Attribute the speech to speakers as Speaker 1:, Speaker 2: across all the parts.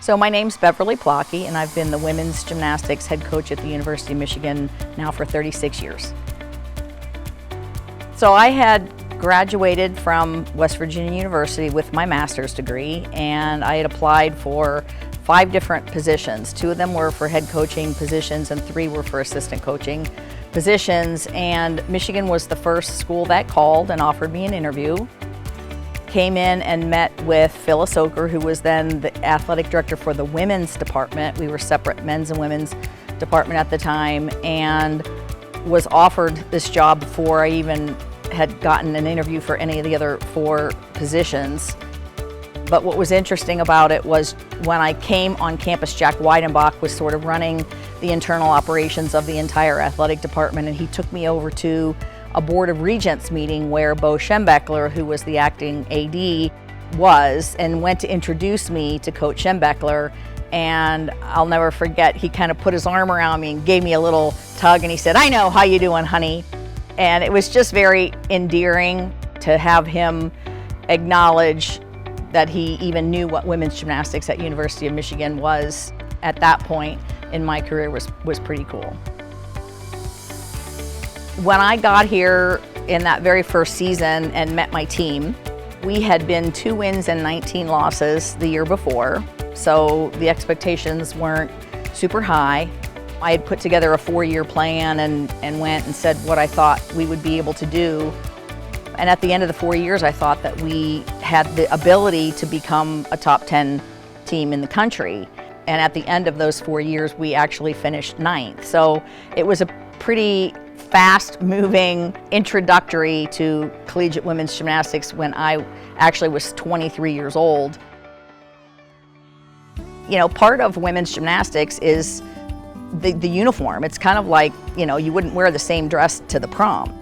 Speaker 1: So my name's Beverly Plocki, and I've been the women's gymnastics head coach at the University of Michigan now for 36 years. So I had graduated from West Virginia University with my master's degree, and I had applied for 5 different positions. 2 of them were for head coaching positions and 3 were for assistant coaching positions, and Michigan was the first school that called and offered me an interview. Came in and met with Phyllis Oker, who was then the athletic director for the women's department. We were separate men's and women's department at the time, and was offered this job before I even had gotten an interview for any of the other 4 positions. But what was interesting about it was when I came on campus, Jack Weidenbach was sort of running the internal operations of the entire athletic department, and he took me over to a Board of Regents meeting where Bo Schembeckler, who was the acting AD, was, and went to introduce me to Coach Schembeckler. And I'll never forget, he kind of put his arm around me and gave me a little tug, and he said, "I know, how you doing, honey?" And it was just very endearing to have him acknowledge that he even knew what women's gymnastics at University of Michigan was at that point in my career was pretty cool. When I got here in that very first season and met my team, we had been 2 wins and 19 losses the year before, so the expectations weren't super high. I had put together a 4-year plan and went and said what I thought we would be able to do. And at the end of the 4 years, I thought that we had the ability to become a top 10 team in the country. And at the end of those 4 years, we actually finished 9th. So it was a pretty fast-moving introductory to collegiate women's gymnastics when I actually was 23 years old. You know, part of women's gymnastics is the uniform. It's kind of like, you know, you wouldn't wear the same dress to the prom.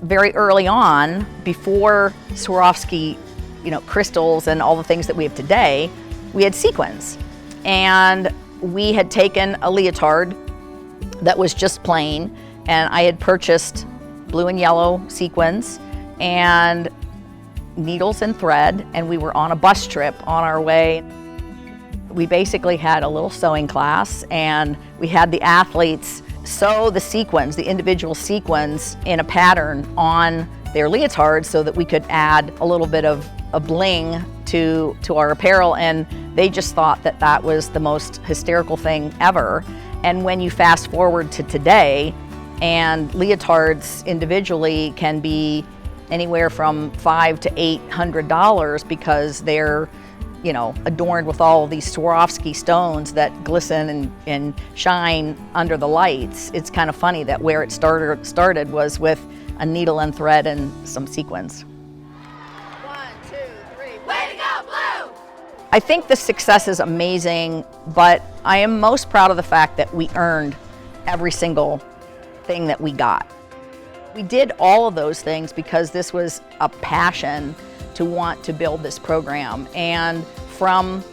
Speaker 1: Very early on, before Swarovski, you know, crystals and all the things that we have today, we had sequins. And we had taken a leotard that was just plain, and I had purchased blue and yellow sequins and needles and thread, and we were on a bus trip on our way. We basically had a little sewing class, and we had the athletes sew the sequins, the individual sequins, in a pattern on their leotards so that we could add a little bit of a bling to our apparel, and they just thought that that was the most hysterical thing ever. And when you fast forward to today, and leotards individually can be anywhere from $500 to $800 because they're, you know, adorned with all of these Swarovski stones that glisten and shine under the lights. It's kind of funny that where it started was with a needle and thread and some sequins.
Speaker 2: 1, 2, 3, way to go, Blue!
Speaker 1: I think the success is amazing, but I am most proud of the fact that we earned every single thing that we got. We did all of those things because this was a passion to want to build this program, and from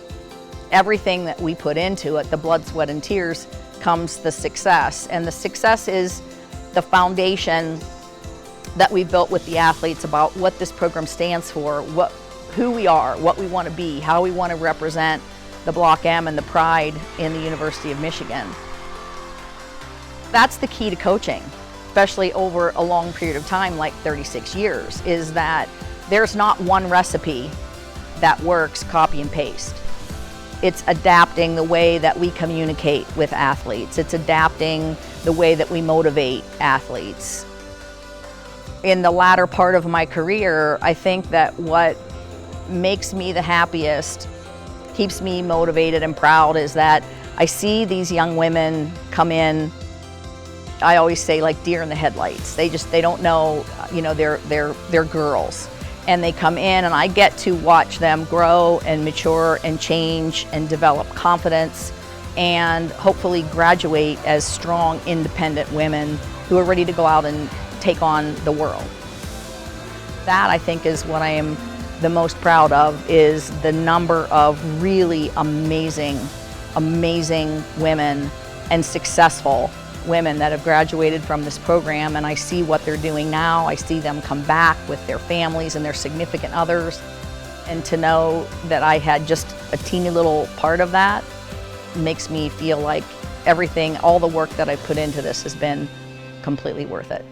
Speaker 1: everything that we put into it, the blood, sweat, and tears, comes the success. And the success is the foundation that we built with the athletes about what this program stands for, who we are, what we want to be, how we want to represent the Block M and the pride in the University of Michigan. That's the key to coaching, especially over a long period of time like 36 years, is that there's not one recipe that works copy and paste. It's adapting the way that we communicate with athletes. It's adapting the way that we motivate athletes. In the latter part of my career, I think that what makes me the happiest, keeps me motivated and proud, is that I see these young women come in. I always say, like deer in the headlights. They don't know, you know, they're girls. And they come in, and I get to watch them grow and mature and change and develop confidence and hopefully graduate as strong, independent women who are ready to go out and take on the world. That, I think, is what I am the most proud of, is the number of really amazing women and successful women that have graduated from this program, and I see what they're doing now. I see them come back with their families and their significant others, and to know that I had just a teeny little part of that makes me feel like everything, all the work that I put into this has been completely worth it.